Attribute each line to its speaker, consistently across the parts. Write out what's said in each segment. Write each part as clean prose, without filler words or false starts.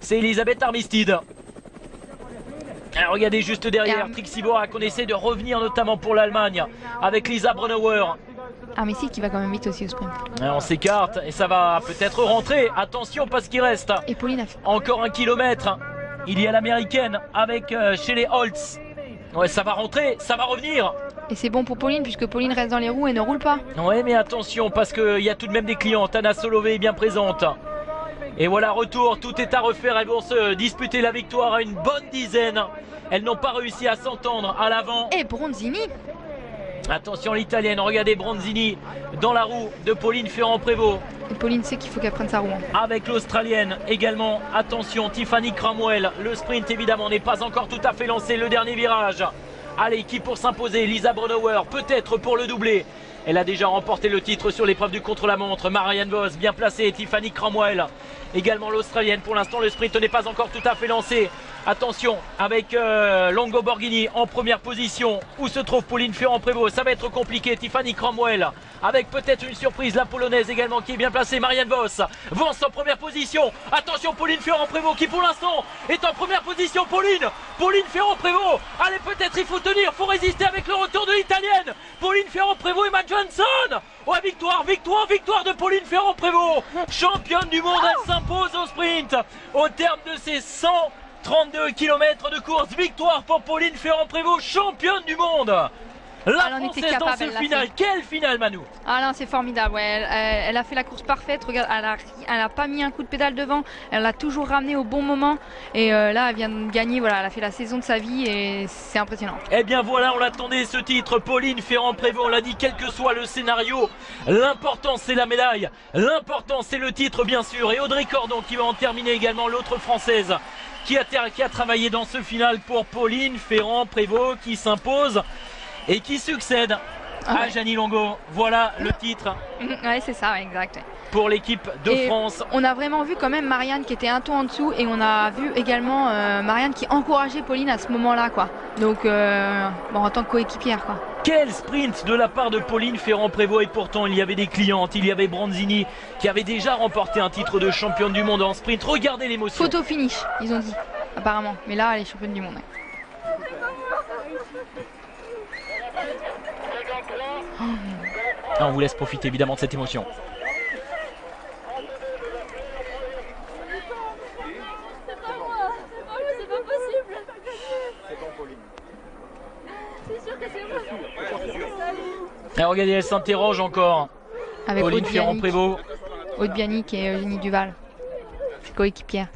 Speaker 1: C'est Elisabeth Armistead. Alors, regardez juste derrière Trixie Borak, on essaie de revenir notamment pour l'Allemagne avec Lisa Brennauer.
Speaker 2: Armistead qui va quand même vite aussi au sprint.
Speaker 1: On s'écarte et ça va peut-être rentrer. Attention parce qu'il reste
Speaker 2: et Pauline
Speaker 1: encore 1 kilomètre. Il y a l'américaine avec Shelley Holtz. Ouais, ça va rentrer, ça va revenir.
Speaker 2: Et c'est bon pour Pauline puisque Pauline reste dans les roues et ne roule pas.
Speaker 1: Ouais, mais attention parce qu'il y a tout de même des clientes. Anna Solovey est bien présente. Et voilà, retour, tout est à refaire. Elles vont se disputer la victoire à une bonne dizaine. Elles n'ont pas réussi à s'entendre à l'avant.
Speaker 2: Et Bronzini.
Speaker 1: Attention l'italienne, regardez Bronzini dans la roue de Pauline Ferrand-Prévot.
Speaker 2: Et Pauline sait qu'il faut qu'elle prenne sa roue.
Speaker 1: Avec l'australienne également, attention Tiffany Cromwell. Le sprint évidemment n'est pas encore tout à fait lancé, le dernier virage. Allez, qui pour s'imposer? Lisa Brennauer, peut-être pour le doubler. Elle a déjà remporté le titre sur l'épreuve du contre-la-montre. Marianne Vos, bien placée. Tiffany Cromwell, également l'Australienne. Pour l'instant, le sprint n'est pas encore tout à fait lancé. Attention, avec Longo Borghini en première position. Où se trouve Pauline Ferrand-Prévot? Ça va être compliqué. Tiffany Cromwell, avec peut-être une surprise. La Polonaise également qui est bien placée. Marianne Vos, Vance en première position. Attention, Pauline Ferrand-Prévot qui pour l'instant est en première position. Pauline Ferrand-Prévôt. Allez, peut-être il faut tenir, il faut résister avec le retour de l'italienne. Pauline Ferrand-Prévôt et Matt Johnson. Ouais, victoire de Pauline Ferrand-Prévôt. Championne du monde, elle s'impose au sprint. Au terme de ses 132 km de course, victoire pour Pauline Ferrand-Prévôt, championne du monde. La Française dans ce final, quelle finale Manu?
Speaker 2: Ah non, c'est formidable, ouais. Elle a fait la course parfaite, regarde, elle a pas mis un coup de pédale devant, elle l'a toujours ramené au bon moment et là elle vient de gagner, voilà, elle a fait la saison de sa vie et c'est impressionnant.
Speaker 1: Eh bien voilà, on l'attendait ce titre, Pauline Ferrand-Prévôt, on l'a dit, quel que soit le scénario, l'important c'est la médaille, l'important c'est le titre bien sûr, et Audrey Cordon qui va en terminer également, l'autre Française qui a travaillé dans ce final pour Pauline Ferrand-Prévôt qui s'impose et qui succède à Jeannie Longo. Voilà le titre.
Speaker 2: Ouais, c'est ça, exact.
Speaker 1: Pour l'équipe de France.
Speaker 2: On a vraiment vu quand même Marianne qui était un ton en dessous et on a vu également Marianne qui encourageait Pauline à ce moment-là, quoi. Donc, bon, en tant que coéquipière, quoi.
Speaker 1: Quel sprint de la part de Pauline Ferrand-Prévôt, et pourtant il y avait des clientes, il y avait Bronzini qui avait déjà remporté un titre de championne du monde en sprint. Regardez l'émotion.
Speaker 2: Photo finish, ils ont dit, apparemment. Mais là, elle est championne du monde.
Speaker 1: On vous laisse profiter évidemment de cette émotion.
Speaker 3: C'est pas moi, c'est pas possible.
Speaker 4: C'est bon Pauline.
Speaker 3: C'est sûr que c'est moi.
Speaker 1: Alors, regardez, elle s'interroge encore.
Speaker 2: Avec
Speaker 1: Pauline Ferrand-Prévôt.
Speaker 2: Aude Bianic et Eugénie Duval. Coéquipière.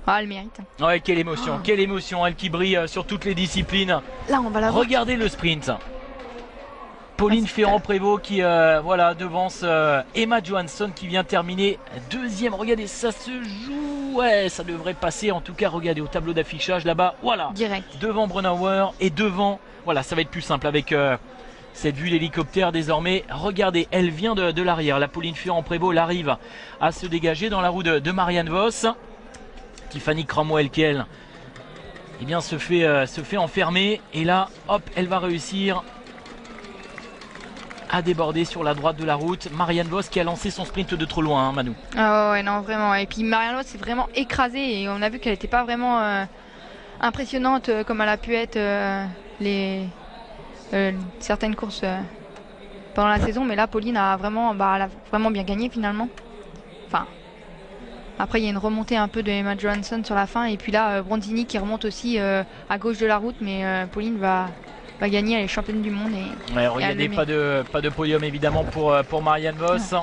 Speaker 2: Ah, elle mérite.
Speaker 1: Ouais, quelle émotion, elle qui brille sur toutes les disciplines.
Speaker 2: Là, on va la voir.
Speaker 1: Regardez le sprint. Pauline Ferrand-Prévôt qui voilà, devance Emma Johansson qui vient terminer deuxième. Regardez, ça se joue. Ouais, ça devrait passer. En tout cas, regardez au tableau d'affichage là-bas. Voilà.
Speaker 2: Direct.
Speaker 1: Devant Brennauer et devant. Voilà, ça va être plus simple avec cette vue d'hélicoptère désormais. Regardez, elle vient de l'arrière. La Pauline Ferrand-Prévôt, elle arrive à se dégager dans la roue de Marianne Vos. Tiffany Cromwell qui elle, eh bien, se fait enfermer. Et là, hop, elle va réussir à déborder sur la droite de la route. Marianne Vos qui a lancé son sprint de trop loin, hein, Manu.
Speaker 2: Ah ouais, non, vraiment. Et puis Marianne Vos s'est vraiment écrasée et on a vu qu'elle n'était pas vraiment impressionnante comme elle a pu être certaines courses pendant la saison. Mais là, Pauline a vraiment, elle a vraiment bien gagné finalement. Enfin, après, il y a une remontée un peu de Emma Johansson sur la fin. Et puis là, Bronzini qui remonte aussi à gauche de la route. Mais Pauline va gagner, elle est championne du monde.
Speaker 1: Ouais, regardez, pas de podium évidemment pour Marianne Vos.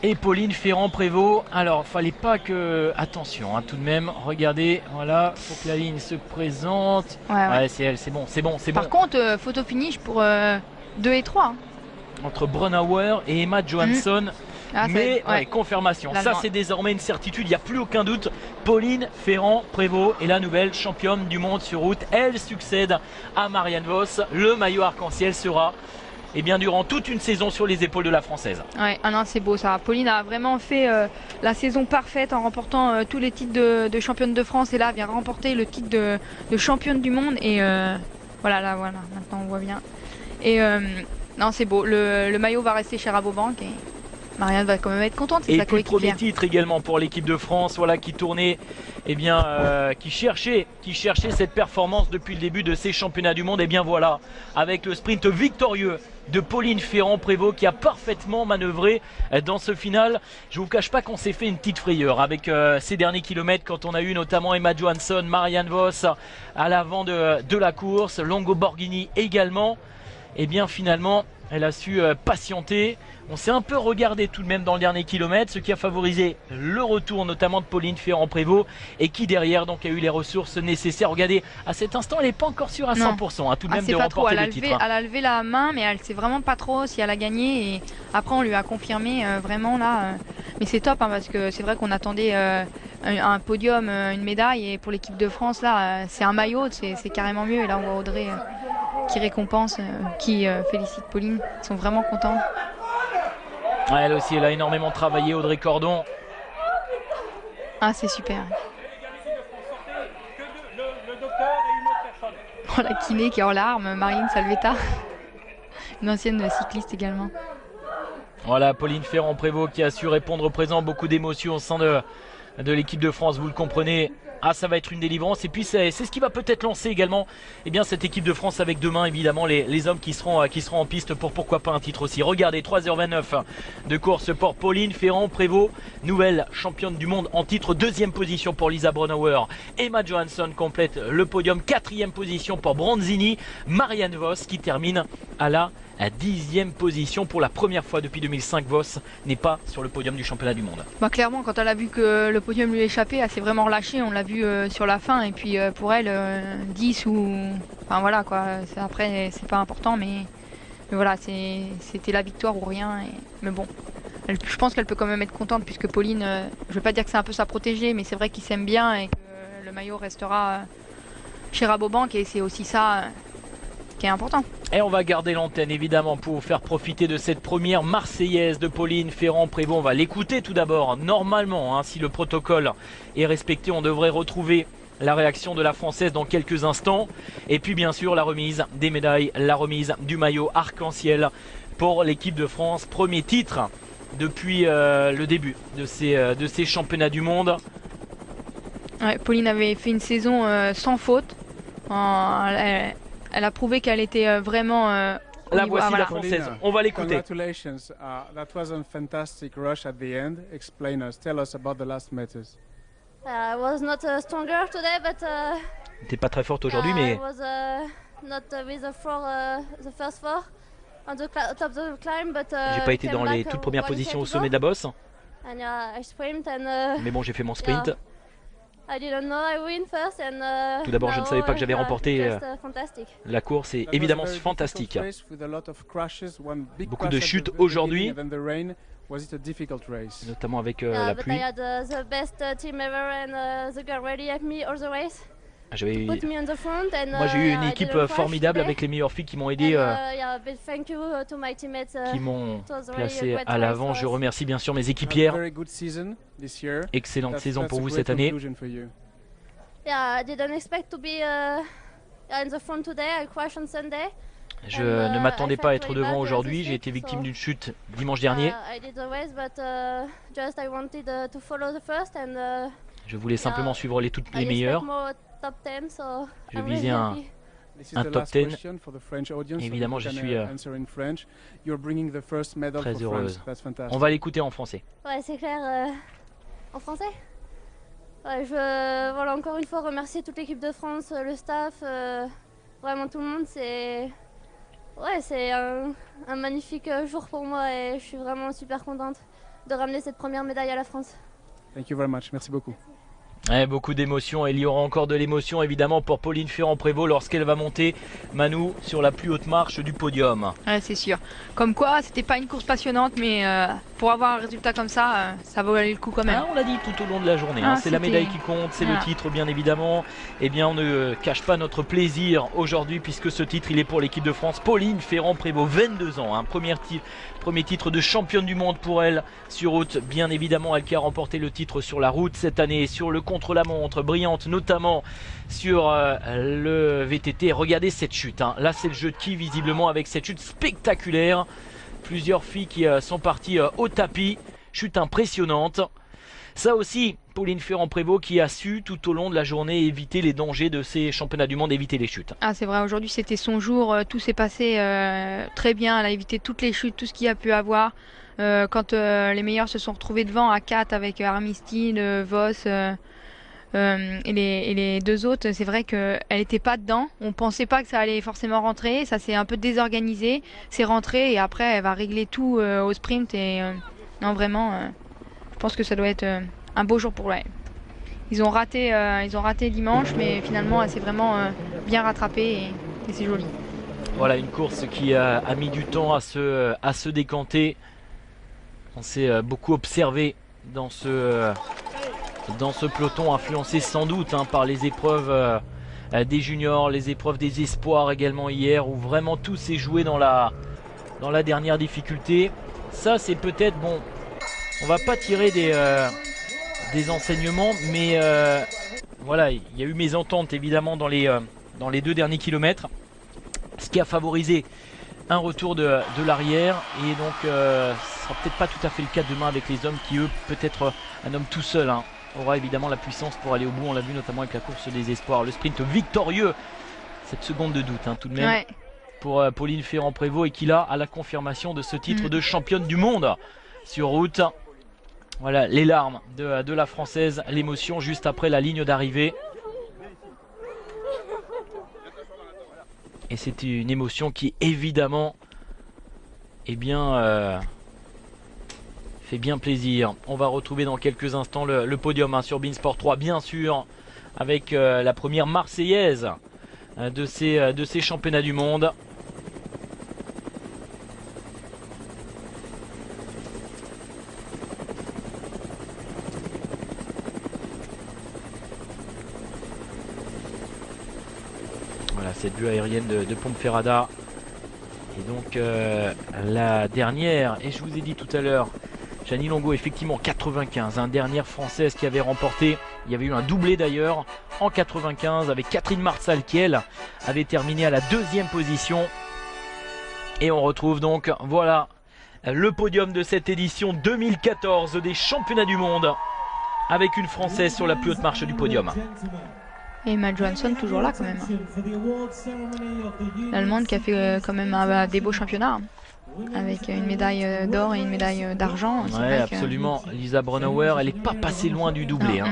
Speaker 1: Et Pauline Ferrand-Prévôt. Alors, fallait pas que... Attention, hein, tout de même, regardez, voilà, faut que la ligne se présente. Ouais, c'est elle, c'est bon.
Speaker 2: Par contre, photo finish pour 2 et 3. Hein.
Speaker 1: Entre Brennauer et Emma Johansson.
Speaker 2: Ah,
Speaker 1: mais confirmation, ça c'est désormais une certitude, il n'y a plus aucun doute. Pauline Ferrand-Prévôt est la nouvelle championne du monde sur route. Elle succède à Marianne Vos. Le maillot arc-en-ciel sera durant toute une saison sur les épaules de la Française.
Speaker 2: Ouais, ah non, c'est beau ça. Pauline a vraiment fait la saison parfaite en remportant tous les titres de championne de France. Et là, elle vient remporter le titre de championne du monde. Et voilà, maintenant on voit bien. Et non, c'est beau. Le maillot va rester chez Rabobank. Marianne va quand même être contente, c'est
Speaker 1: Et
Speaker 2: sa
Speaker 1: puis premier
Speaker 2: coéquipière.
Speaker 1: titre également pour l'équipe de France, voilà, qui tournait, eh bien, qui cherchait cette performance depuis le début de ces championnats du monde. Et bien voilà, avec le sprint victorieux de Pauline Ferrand-Prévot qui a parfaitement manœuvré dans ce final. Je vous cache pas qu'on s'est fait une petite frayeur avec ces derniers kilomètres quand on a eu notamment Emma Johansson, Marianne Vos à l'avant de la course, Longo Borghini également. Et bien finalement, elle a su patienter. On s'est un peu regardé tout de même dans le dernier kilomètre, ce qui a favorisé le retour notamment de Pauline Ferrand-Prévot et qui derrière donc a eu les ressources nécessaires. Regardez, à cet instant, elle n'est pas encore sûre à 100%, tout de même de remporter le titre.
Speaker 2: Elle a levé la main, mais elle sait vraiment pas trop si elle a gagné. Et après, on lui a confirmé vraiment là. Mais c'est top parce que c'est vrai qu'on attendait un podium, une médaille. Et pour l'équipe de France, là, c'est un maillot, c'est carrément mieux. Et là, on voit Audrey qui récompense, qui félicite Pauline. Ils sont vraiment contents.
Speaker 1: Ouais, elle aussi, elle a énormément travaillé, Audrey Cordon.
Speaker 2: Ah, c'est super. Oh, la kiné qui est en larmes, Marine Salvetta, une ancienne cycliste également.
Speaker 1: Voilà, Pauline Ferrand-Prévot qui a su répondre présent, beaucoup d'émotions au sein de l'équipe de France, vous le comprenez. Ah, ça va être une délivrance. Et puis c'est ce qui va peut-être lancer également cette équipe de France avec demain évidemment les hommes qui seront en piste pour pourquoi pas un titre aussi. Regardez, 3h29 de course pour Pauline Ferrand-Prévot, nouvelle championne du monde en titre, 2e position pour Lisa Brunauer. Emma Johansson complète le podium, 4e position pour Bronzini. Marianne Vos qui termine à la 10e position pour la première fois depuis 2005. Vos n'est pas sur le podium du championnat du monde.
Speaker 2: Bah, clairement, quand elle a vu que le podium lui échappait, elle s'est vraiment relâchée. On l'a vu sur la fin. Et puis pour elle, 10 ou... Enfin voilà quoi. Après, c'est pas important. Mais voilà, c'était la victoire ou rien. Mais bon, je pense qu'elle peut quand même être contente puisque Pauline, je vais pas dire que c'est un peu sa protégée, mais c'est vrai qu'ils s'aiment bien et que le maillot restera chez Rabobank. Et c'est aussi ça qui est important.
Speaker 1: Et on va garder l'antenne évidemment pour vous faire profiter de cette première Marseillaise de Pauline Ferrand-Prévot. On va l'écouter tout d'abord. Normalement, si le protocole est respecté, on devrait retrouver la réaction de la Française dans quelques instants. Et puis bien sûr la remise des médailles, la remise du maillot arc-en-ciel pour l'équipe de France. Premier titre depuis le début de ces championnats du monde.
Speaker 2: Ouais, Pauline avait fait une saison sans faute. Elle a prouvé qu'elle était vraiment
Speaker 1: La voici la Française, on va l'écouter.
Speaker 4: Congratulations, that was a fantastic rush at the end. Explain us, tell us about the last meters.
Speaker 3: I was not stronger today, but
Speaker 1: T'es pas très forte aujourd'hui, mais
Speaker 3: I was not with the first four on the top of the climb, but
Speaker 1: j'ai pas été
Speaker 3: came
Speaker 1: dans les
Speaker 3: back,
Speaker 1: toutes premières
Speaker 3: 1K
Speaker 1: positions au
Speaker 3: to
Speaker 1: sommet
Speaker 3: go.
Speaker 1: de la bosse.
Speaker 3: And I sprint and
Speaker 1: Mais bon, j'ai fait mon sprint.
Speaker 3: yeah. I didn't know I win first and
Speaker 1: Tout d'abord, je ne savais pas que j'avais remporté
Speaker 3: just, fantastic.
Speaker 1: la course est
Speaker 4: That was
Speaker 1: évidemment
Speaker 4: a very
Speaker 1: fantastique.
Speaker 4: difficult race with a lot of crashes, one big
Speaker 1: Beaucoup
Speaker 4: crash
Speaker 1: de
Speaker 4: at the
Speaker 1: chutes
Speaker 4: beginning
Speaker 1: aujourd'hui.
Speaker 4: and then the rain. Was it a difficult race?
Speaker 1: Notamment avec
Speaker 3: Yeah,
Speaker 1: la
Speaker 3: but
Speaker 1: pluie.
Speaker 3: I had the best team ever and the girl really helped me all the race.
Speaker 1: J'avais
Speaker 3: Put me on the front and
Speaker 1: Moi j'ai eu une
Speaker 3: I
Speaker 1: équipe
Speaker 3: didn't crash
Speaker 1: formidable
Speaker 3: today.
Speaker 1: avec les meilleures filles qui m'ont
Speaker 3: And,
Speaker 1: aidé,
Speaker 3: yeah, big thank you to my teammates.
Speaker 1: qui m'ont
Speaker 3: It was really a
Speaker 1: placé
Speaker 3: great
Speaker 1: à
Speaker 3: race
Speaker 1: l'avant.
Speaker 3: for
Speaker 1: Je
Speaker 3: us.
Speaker 1: remercie bien sûr mes
Speaker 4: You had a
Speaker 1: équipières.
Speaker 4: very good season this year.
Speaker 1: Excellente saison
Speaker 4: That's
Speaker 1: pour
Speaker 4: a
Speaker 1: vous
Speaker 4: great
Speaker 1: cette année.
Speaker 4: conclusion for you.
Speaker 3: Yeah, I didn't expect to be in the front today. I crashed on Sunday.
Speaker 1: Je
Speaker 3: And,
Speaker 1: ne m'attendais
Speaker 3: I
Speaker 1: pas à
Speaker 3: felt
Speaker 1: être
Speaker 3: very
Speaker 1: devant
Speaker 3: bad
Speaker 1: aujourd'hui.
Speaker 3: this
Speaker 1: J'ai
Speaker 3: week,
Speaker 1: été victime
Speaker 3: so,
Speaker 1: d'une chute dimanche dernier.
Speaker 3: I did the race, but just I wanted to follow the first and
Speaker 1: Je voulais simplement suivre les toutes les
Speaker 3: I
Speaker 1: meilleures.
Speaker 3: expect more top 10, so
Speaker 1: Je
Speaker 3: I'm
Speaker 1: visais
Speaker 3: really
Speaker 1: un-
Speaker 3: happy.
Speaker 4: This is
Speaker 1: Un
Speaker 4: the
Speaker 1: top
Speaker 4: last
Speaker 1: 10.
Speaker 4: question for the French audience, so
Speaker 1: Évidemment,
Speaker 4: you
Speaker 1: je
Speaker 4: can,
Speaker 1: suis
Speaker 4: answer in French. You're bringing the first medal
Speaker 1: très
Speaker 4: for
Speaker 1: heureuse.
Speaker 4: France. That's fantastic.
Speaker 1: On va l'écouter en français.
Speaker 3: Ouais, c'est clair. En français ouais, je veux voilà, encore une fois remercier toute l'équipe de France, le staff, vraiment tout le monde. C'est un magnifique jour pour moi et je suis vraiment super contente de ramener cette première médaille à la France.
Speaker 4: Thank you very much. Merci beaucoup.
Speaker 1: Beaucoup d'émotions et il y aura encore de l'émotion évidemment pour Pauline Ferrand-Prévot lorsqu'elle va monter, Manu, sur la plus haute marche du podium.
Speaker 2: Ouais, c'est sûr. Comme quoi, c'était pas une course passionnante, mais pour avoir un résultat comme ça, ça valait le coup quand même.
Speaker 1: Ah, on l'a dit tout au long de la journée,
Speaker 2: Ah,
Speaker 1: c'est la
Speaker 2: c'était-
Speaker 1: médaille qui compte, c'est le
Speaker 2: Voilà.
Speaker 1: titre bien évidemment. Eh bien on ne cache pas notre plaisir aujourd'hui puisque ce titre il est pour l'équipe de France. Pauline Ferrand-Prévot, 22 ans, premier titre de championne du monde pour elle sur route. Bien évidemment elle qui a remporté le titre sur la route cette année, sur le contre-la-montre, brillante notamment sur le VTT. Regardez cette chute, là c'est le jeu de qui visiblement avec cette chute spectaculaire Plusieurs filles qui sont parties au tapis. Chute impressionnante. Ça aussi, Pauline Ferrand-Prévot qui a su tout au long de la journée éviter les dangers de ces championnats du monde, éviter les chutes.
Speaker 2: Ah, c'est vrai, aujourd'hui c'était son jour, tout s'est passé très bien, elle a évité toutes les chutes, tout ce qu'il y a pu avoir. Quand les meilleurs se sont retrouvés devant à 4 avec Armistide, Voss et les deux autres, c'est vrai qu'elle n'était pas dedans. On pensait pas que ça allait forcément rentrer, ça s'est un peu désorganisé, c'est rentré et après elle va régler tout au sprint. Et non, vraiment, je pense que ça doit être un beau jour pour elle. Ils ont raté dimanche, mais finalement elle s'est vraiment bien rattrapée et c'est joli.
Speaker 1: Voilà une course qui a mis du temps à se décanter. On s'est beaucoup observé dans ce peloton, influencé sans doute par les épreuves des juniors, les épreuves des espoirs également hier, où vraiment tout s'est joué dans la dernière difficulté. Ça c'est peut-être, bon, on va pas tirer des enseignements, mais voilà, il y a eu mésentente évidemment dans les 2 derniers kilomètres, ce qui a favorisé un retour de l'arrière, et donc ce sera peut-être pas tout à fait le cas demain avec les hommes qui, eux, peut-être un homme tout seul aura évidemment la puissance pour aller au bout. On l'a vu notamment avec la course des espoirs, le sprint victorieux, 7 secondes de doute tout de même, ouais, pour Pauline Ferrand-Prévot, et qui là a la confirmation de ce titre de championne du monde sur route. Voilà les larmes de la Française, l'émotion juste après la ligne d'arrivée. Et c'est une émotion qui évidemment fait bien plaisir. On va retrouver dans quelques instants le podium sur Beansport 3, bien sûr, avec la première Marseillaise de ces championnats du monde. Voilà cette vue aérienne de Ponferrada. Et donc la dernière, et je vous ai dit tout à l'heure, Jeannie Longo, effectivement 95, dernière française qui avait remporté. Il y avait eu un doublé d'ailleurs en 95 avec Catherine Marsal qui elle avait terminé à la 2e position. Et on retrouve donc, voilà, le podium de cette édition 2014 des championnats du monde, avec une Française sur la plus haute marche du podium.
Speaker 2: Et Emma Johansson toujours là quand même. L'Allemande qui a fait quand même des beaux championnats, avec une médaille d'or et une médaille d'argent.
Speaker 1: Ouais, absolument. Lisa Brennauer, elle n'est pas passée loin du doublé.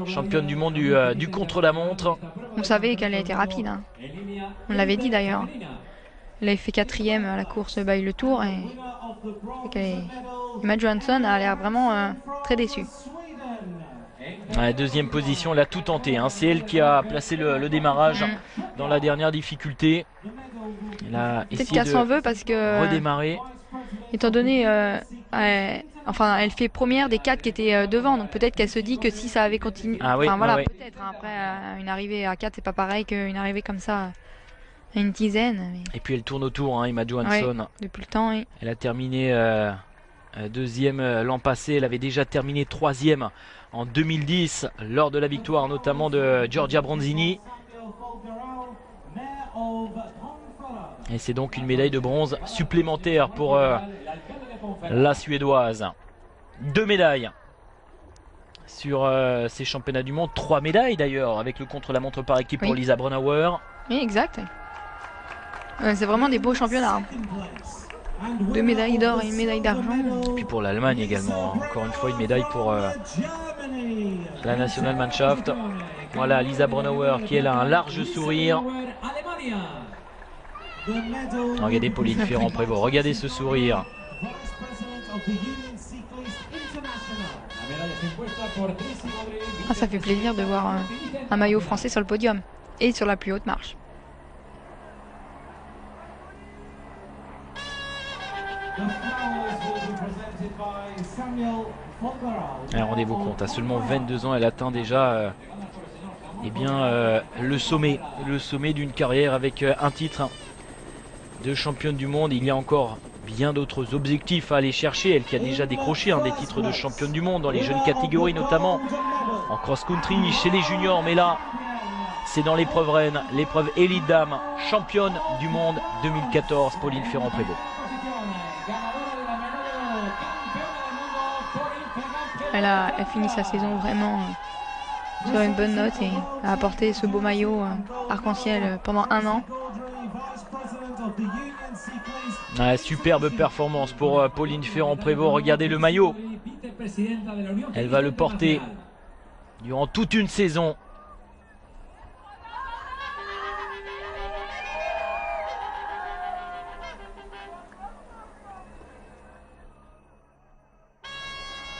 Speaker 1: Championne du monde du contre-la-montre.
Speaker 2: On savait qu'elle a été rapide. On l'avait dit d'ailleurs. Elle avait fait 4e à la course by le Tour. Et Emma Johansson a l'air vraiment très déçue.
Speaker 1: Ouais, 2e position, elle a tout tenté. C'est elle qui a placé le démarrage dans la dernière difficulté.
Speaker 2: Peut-être qu'elle s'en veut parce que
Speaker 1: redémarrer.
Speaker 2: Étant donné, elle fait première des 4 qui étaient devant, donc peut-être qu'elle se dit que si ça avait continué, peut-être. Après, une arrivée à 4 c'est pas pareil qu'une arrivée comme ça à une dizaine. Mais...
Speaker 1: Et puis elle tourne autour, Emma Johansson.
Speaker 2: Ouais, depuis le temps, oui.
Speaker 1: Elle a terminé 2e l'an passé. Elle avait déjà terminé 3e en 2010 lors de la victoire notamment de Giorgia Bronzini. Et c'est donc une médaille de bronze supplémentaire pour la Suédoise. 2 médailles sur ces championnats du monde. 3 médailles d'ailleurs avec le contre-la-montre par équipe pour Lisa Brennauer.
Speaker 2: Oui, exact. C'est vraiment des beaux championnats. 2 médailles d'or et une médaille d'argent.
Speaker 1: Et puis pour l'Allemagne également. Encore une fois une médaille pour la Nationalmannschaft. Voilà Lisa Brennauer qui elle a un large sourire. Regardez Pauline Ferrand-Prévot, regardez ce sourire.
Speaker 2: Ça fait plaisir de voir un maillot français sur le podium et sur la plus haute marche.
Speaker 1: Rendez-vous compte, à seulement 22 ans, elle atteint déjà le sommet d'une carrière avec un titre de championne du monde. Il y a encore bien d'autres objectifs à aller chercher. Elle qui a déjà décroché des titres de championne du monde dans les jeunes catégories, notamment en cross-country chez les juniors. Mais là, c'est dans l'épreuve reine, l'épreuve élite dame, championne du monde 2014, Pauline Ferrand-Prévot.
Speaker 2: elle finit sa saison vraiment sur une bonne note et a apporté ce beau maillot arc-en-ciel pendant 1 an.
Speaker 1: Ah, superbe performance pour Pauline Ferrand-Prévot. Regardez le maillot. Elle va le porter durant toute une saison.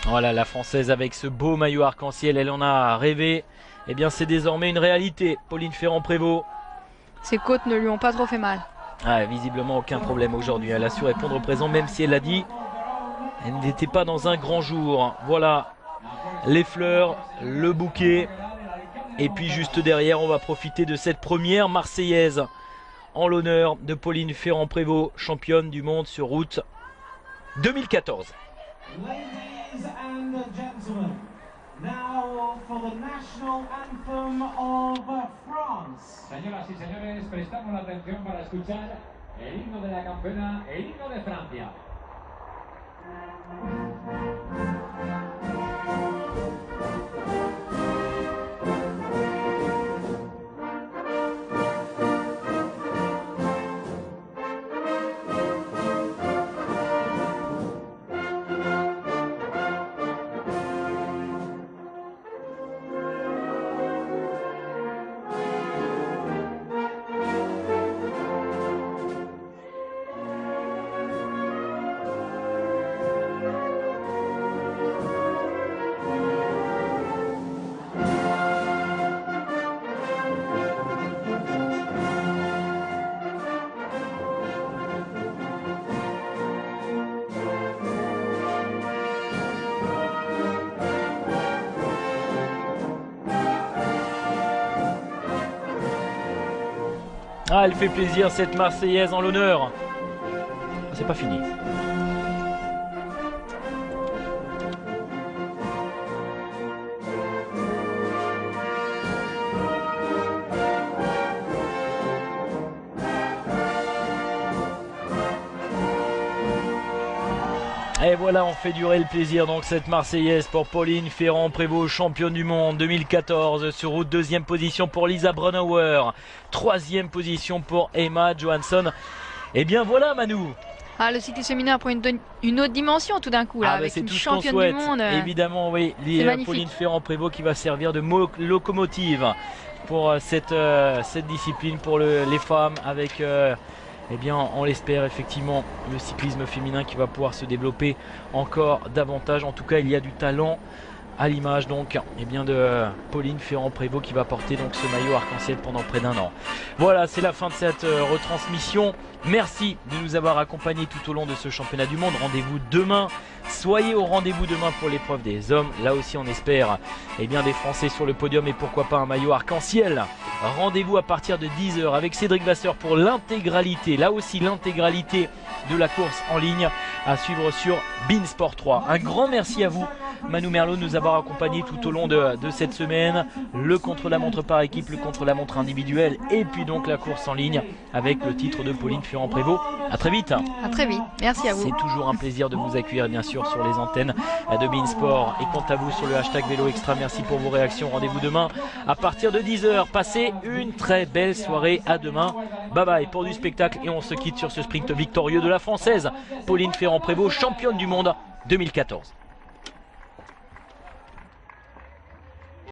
Speaker 1: Voilà la Française avec ce beau maillot arc-en-ciel, elle en a rêvé. Eh bien c'est désormais une réalité, Pauline Ferrand-Prévot.
Speaker 2: Ses côtes ne lui ont pas trop fait mal.
Speaker 1: Ah, visiblement aucun problème aujourd'hui, elle a su répondre présent même si elle l'a dit. Elle n'était pas dans un grand jour. Voilà les fleurs, le bouquet. Et puis juste derrière on va profiter de cette première Marseillaise en l'honneur de Pauline Ferrand-Prévot, championne du monde sur route 2014.
Speaker 5: Ladies and gentlemen, now for the national anthem of France.
Speaker 6: Señoras y señores, prestamos la atención para escuchar el himno de la campeona, el himno de Francia.
Speaker 1: Ah, elle fait plaisir cette Marseillaise en l'honneur. C'est pas fini. Et voilà, on fait durer le plaisir donc cette Marseillaise pour Pauline Ferrand-Prévot, championne du monde 2014 sur route. 2e position pour Lisa Brunauer, 3e position pour Emma Johansson. Et bien voilà Manu.
Speaker 2: Ah, le cyclisme féminin prend une autre dimension tout d'un coup là, avec une championne du monde.
Speaker 1: Évidemment, oui, Pauline Ferrand-Prévôt qui va servir de locomotive pour cette discipline pour les femmes avec... eh bien on l'espère effectivement le cyclisme féminin qui va pouvoir se développer encore davantage. En tout cas il y a du talent à l'image donc eh bien de Pauline Ferrand-Prévot qui va porter donc ce maillot arc-en-ciel pendant près d'1 an. Voilà, c'est la fin de cette retransmission. Merci de nous avoir accompagnés tout au long de ce championnat du monde. Rendez-vous demain. Soyez au rendez-vous demain pour l'épreuve des hommes. Là aussi on espère eh bien des Français sur le podium et pourquoi pas un maillot arc-en-ciel. Rendez-vous à partir de 10 h avec Cédric Vasseur pour l'intégralité, là aussi l'intégralité de la course en ligne à suivre sur Beansport 3. Un grand merci à vous Manu Merlot de nous avoir accompagnés tout au long de cette semaine. Le contre-la-montre par équipe, le contre-la-montre individuel et puis donc la course en ligne avec le titre de Pauline Ferrand-Prévot. A très vite.
Speaker 2: À très vite, merci à vous.
Speaker 1: C'est toujours un plaisir de vous accueillir bien sûr sur les antennes de Beansport. Et quant à vous sur le hashtag Vélo Extra, merci pour vos réactions. Rendez-vous demain à partir de 10 h. Passez une très belle soirée, à demain. Bye bye pour du spectacle et on se quitte sur ce sprint victorieux de la Française Pauline Ferrand-Prévot, championne du monde 2014.